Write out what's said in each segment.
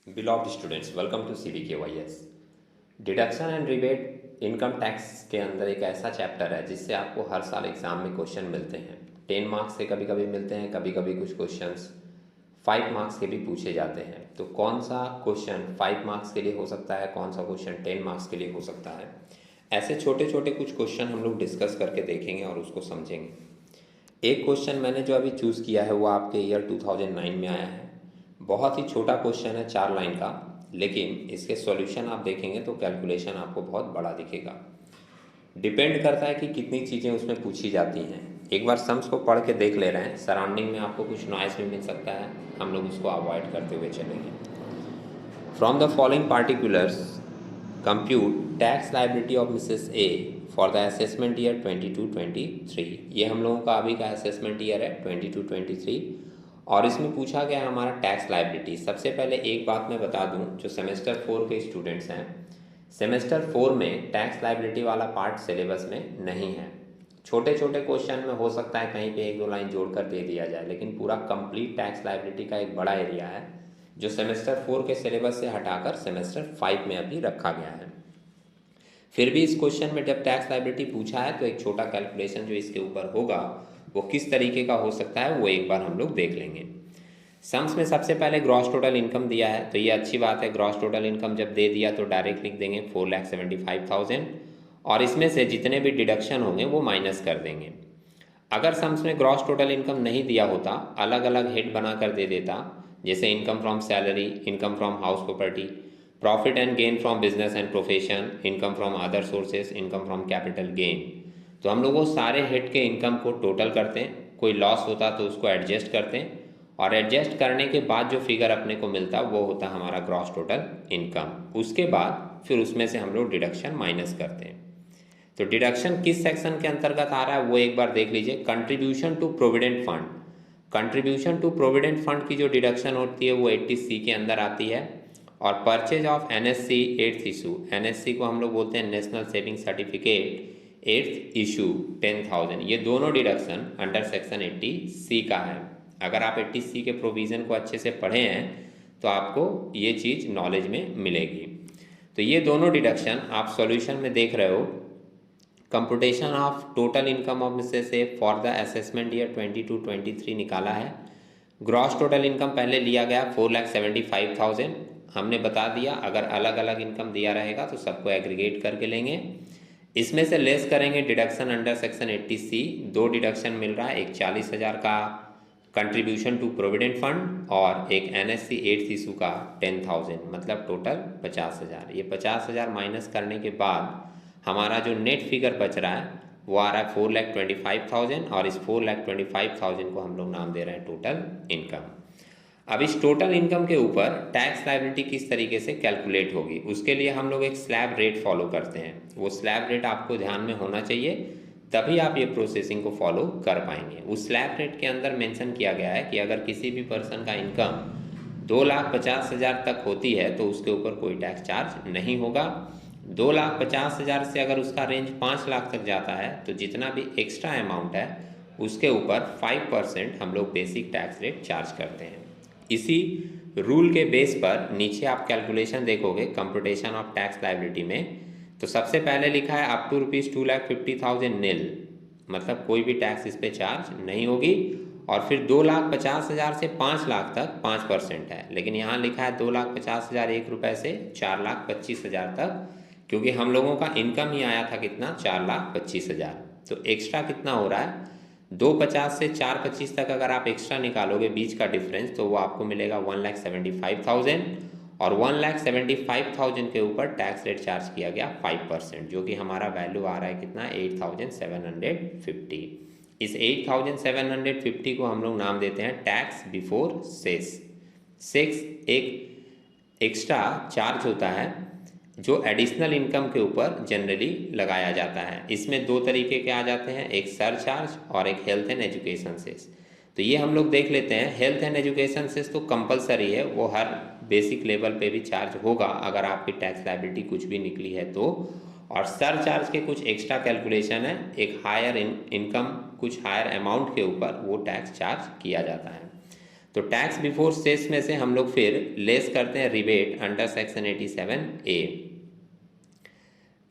Beloved students, welcome to CBKYS। Deduction and rebate income tax के अंदर एक ऐसा चैप्टर है जिससे आपको हर साल एग्ज़ाम में क्वेश्चन मिलते हैं। 10 मार्क्स के कभी कभी मिलते हैं, कभी कभी कुछ क्वेश्चंस 5 मार्क्स के भी पूछे जाते हैं। तो कौन सा क्वेश्चन 5 मार्क्स के लिए हो सकता है, कौन सा क्वेश्चन 10 मार्क्स के लिए हो सकता है, ऐसे छोटे छोटे कुछ क्वेश्चन हम लोग डिस्कस करके देखेंगे और उसको समझेंगे। एक क्वेश्चन मैंने जो अभी चूज़ किया है वो आपके ईयर 2009 में आया है। बहुत ही छोटा क्वेश्चन है, 4 लाइन का, लेकिन इसके सॉल्यूशन आप देखेंगे तो कैलकुलेशन आपको बहुत बड़ा दिखेगा। डिपेंड करता है कि कितनी चीज़ें उसमें पूछी जाती हैं। एक बार सम्स को पढ़ के देख ले रहे हैं, सराउंडिंग में आपको कुछ नॉइस भी मिल सकता है, हम लोग उसको अवॉइड करते हुए चलेंगे। From the following particulars compute tax liability of Mrs A for the assessment year 22-23। ये हम लोगों का अभी का असेसमेंट ईयर है 22-23 और इसमें पूछा गया है हमारा टैक्स लाइबिलिटी। सबसे पहले एक बात मैं बता दूं, जो सेमेस्टर 4 के स्टूडेंट्स हैं, सेमेस्टर 4 में टैक्स लाइबिलिटी वाला पार्ट सिलेबस में नहीं है। छोटे छोटे क्वेश्चन में हो सकता है कहीं पे 1-2 लाइन जोड़ कर दे दिया जाए, लेकिन पूरा कंप्लीट टैक्स लाइबिलिटी का एक बड़ा एरिया है जो सेमेस्टर 4 के सिलेबस से हटाकर सेमेस्टर 5 में अभी रखा गया है। फिर भी इस क्वेश्चन में जब टैक्स लाइबिलिटी पूछा है तो एक छोटा कैलकुलेशन जो इसके ऊपर होगा वो किस तरीके का हो सकता है वो एक बार हम लोग देख लेंगे। सम्स में सबसे पहले ग्रॉस टोटल इनकम दिया है, तो ये अच्छी बात है। ग्रॉस टोटल इनकम जब दे दिया तो डायरेक्ट लिख देंगे 4,75,000 और इसमें से जितने भी डिडक्शन होंगे वो माइनस कर देंगे। अगर सम्स में ग्रॉस टोटल इनकम नहीं दिया होता, अलग अलग हेड बना कर दे देता, जैसे income from salary, income from house property, profit and gain from business and profession, income from other sources, income from capital gain, तो हम लोग वो सारे हेड के इनकम को टोटल करते हैं। कोई लॉस होता तो उसको एडजस्ट करते हैं और एडजस्ट करने के बाद जो फिगर अपने को मिलता वो होता हमारा ग्रॉस टोटल इनकम। उसके बाद फिर उसमें से हम लोग डिडक्शन माइनस करते हैं। तो डिडक्शन किस सेक्शन के अंतर्गत आ रहा है वो एक बार देख लीजिए। Contribution to provident fund, contribution to provident fund की जो डिडक्शन होती है वो 80C के अंदर आती है। और purchase of NSC 8th issue, NSC को हम लोग बोलते हैं national saving certificate, 8th issue 10,000, ये दोनों डिडक्शन अंडर सेक्शन 80C का है। अगर आप 80C के प्रोविज़न को अच्छे से पढ़े हैं तो आपको ये चीज़ नॉलेज में मिलेगी। तो ये दोनों डिडक्शन आप सॉल्यूशन में देख रहे हो। Computation of total income of Mrs A for the assessment year 22-23 निकाला है। ग्रॉस टोटल इनकम पहले लिया गया 4,75,000, हमने बता दिया अगर अलग अलग इनकम दिया रहेगा तो सबको एग्रीगेट करके लेंगे। इसमें से लेस करेंगे डिडक्शन अंडर सेक्शन 80C। दो डिडक्शन मिल रहा है, एक 40,000 का कंट्रीब्यूशन टू प्रोविडेंट फंड और एक NSC 8th इशू का 10,000, मतलब टोटल 50,000। ये 50,000 माइनस करने के बाद हमारा जो नेट फिगर बच रहा है वो आ रहा है 4,25,000 और इस 4,25,000 को हम लोग नाम दे रहे हैं टोटल इनकम। अब इस टोटल इनकम के ऊपर टैक्स लायबिलिटी किस तरीके से कैलकुलेट होगी, उसके लिए हम लोग एक स्लैब रेट फॉलो करते हैं। वो स्लैब रेट आपको ध्यान में होना चाहिए, तभी आप ये प्रोसेसिंग को फॉलो कर पाएंगे। उस स्लैब रेट के अंदर मेंशन किया गया है कि अगर किसी भी पर्सन का इनकम 2,50,000 तक होती है तो उसके ऊपर कोई टैक्स चार्ज नहीं होगा। 2,50,000 से अगर उसका रेंज 5 लाख तक जाता है तो जितना भी एक्स्ट्रा अमाउंट है उसके ऊपर 5% हम लोग बेसिक टैक्स रेट चार्ज करते हैं। इसी रूल के बेस पर नीचे आप कैलकुलेशन देखोगे कंप्यूटेशन ऑफ टैक्स लायबिलिटी में, तो सबसे पहले लिखा है अप टू ₹2,50,000 नील, मतलब कोई भी टैक्स इस पर चार्ज नहीं होगी। और फिर 2,50,000 से 5 लाख तक 5% है, लेकिन यहाँ लिखा है 2,50,000 ₹1 से 4,25,000 तक, क्योंकि हम लोगों का इनकम ही आया था कितना, 4,25,000। तो एक्स्ट्रा कितना हो रहा है, 2,50 से 4,25 तक अगर आप एक्स्ट्रा निकालोगे बीच का डिफरेंस तो वो आपको मिलेगा 1,75,000 और 1,75,000 के ऊपर टैक्स रेट चार्ज किया गया 5%, जो कि हमारा वैल्यू आ रहा है कितना, 8,750। इस 8,750 को हम लोग नाम देते हैं टैक्स बिफोर सेस। सेस एक एक्स्ट्रा चार्ज होता है जो एडिशनल इनकम के ऊपर जनरली लगाया जाता है। इसमें दो तरीके के आ जाते हैं, एक सरचार्ज और एक हेल्थ एंड एजुकेशन सेस। तो ये हम लोग देख लेते हैं। हेल्थ एंड एजुकेशन सेस तो कंपलसरी है, वो हर बेसिक लेवल पे भी चार्ज होगा अगर आपकी टैक्स लायबिलिटी कुछ भी निकली है तो। और सरचार्ज के कुछ एक्स्ट्रा कैलकुलेशन है, एक हायर इनकम कुछ हायर अमाउंट के ऊपर वो टैक्स चार्ज किया जाता है। तो टैक्स बिफोर सेस में से हम लोग फिर लेस करते हैं rebate under section 87A।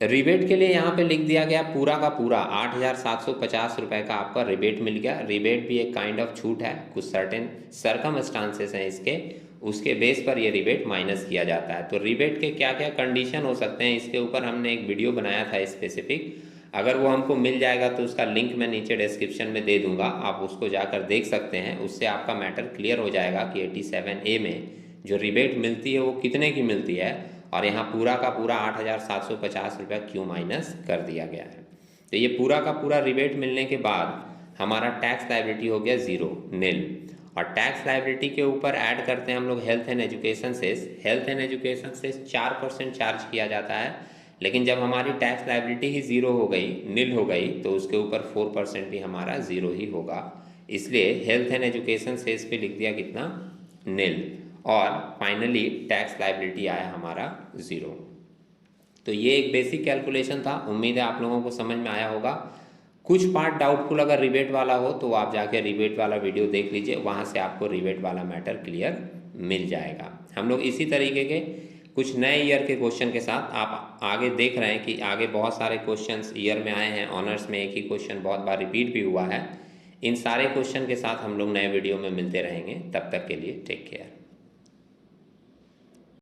Rebate के लिए यहाँ पे लिख दिया गया पूरा का पूरा 8,750 रुपये का आपका रिबेट मिल गया। रिबेट भी एक काइंड ऑफ छूट है, कुछ सर्टेन सरकमस्टांसेस हैं इसके, उसके बेस पर ये रिबेट माइनस किया जाता है। तो रिबेट के क्या क्या कंडीशन हो सकते हैं इसके ऊपर हमने एक वीडियो बनाया था स्पेसिफिक, अगर वो हमको मिल जाएगा तो उसका लिंक मैं नीचे डिस्क्रिप्शन में दे दूंगा, आप उसको जाकर देख सकते हैं। उससे आपका मैटर क्लियर हो जाएगा कि 87A में जो रिबेट मिलती है वो कितने की मिलती है और यहाँ पूरा का पूरा 8,750 रुपया क्यों माइनस कर दिया गया है। तो ये पूरा का पूरा रिबेट मिलने के बाद हमारा टैक्स लायबिलिटी हो गया ज़ीरो, नील। और टैक्स लायबिलिटी के ऊपर ऐड करते हैं हम लोग health and education cess. Health and education cess 4% charge किया जाता है, लेकिन जब हमारी टैक्स लायबिलिटी ही ज़ीरो हो गई, नील हो गई, तो उसके ऊपर 4% भी हमारा ज़ीरो ही होगा। इसलिए हेल्थ एंड एजुकेशन सेस पे लिख दिया कितना, नील। और फाइनली टैक्स लायबिलिटी आया हमारा ज़ीरो। तो ये एक बेसिक कैलकुलेशन था, उम्मीद है आप लोगों को समझ में आया होगा। कुछ पार्ट डाउटफुल अगर रिबेट वाला हो तो आप जाके रिबेट वाला वीडियो देख लीजिए, वहाँ से आपको रिबेट वाला मैटर क्लियर मिल जाएगा। हम लोग इसी तरीके के कुछ नए ईयर के क्वेश्चन के साथ, आप आगे देख रहे हैं कि आगे बहुत सारे क्वेश्चंस ईयर में आए हैं, ऑनर्स में एक ही क्वेश्चन बहुत बार रिपीट भी हुआ है। इन सारे क्वेश्चन के साथ हम लोग नए वीडियो में मिलते रहेंगे, तब तक के लिए टेक केयर।